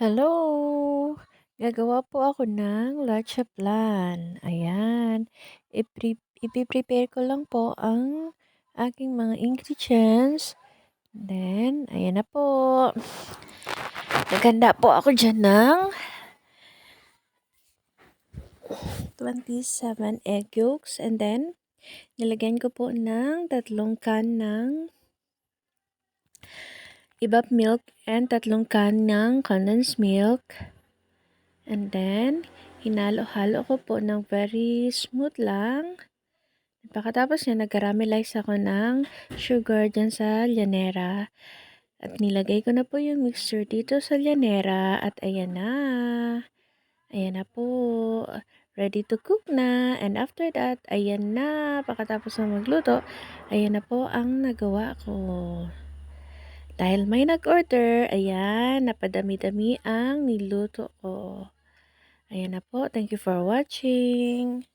Hello! Gagawa po ako ng leche flan. Ayan. Ipi-prepare ko lang po ang aking mga ingredients. Then, ayan na po. Naghanda po ako dyan ng 27 egg yolks. And then, nilagyan ko po ng 3 can ng ibap milk and 3 can ng condensed milk. And then, hinalo-halo ko po ng very smooth lang. Pagkatapos niya, nag-caramelize ako ng sugar dyan sa llanera. At nilagay ko na po yung mixture dito sa llanera. At ayan na. Ayan na po. Ready to cook na. And after that, ayan na. Pagkatapos na magluto, ayan na po ang nagawa ko. Dahil may nag-order, ayan, napadami-dami ang niluto ko. Ayan na po. Thank you for watching.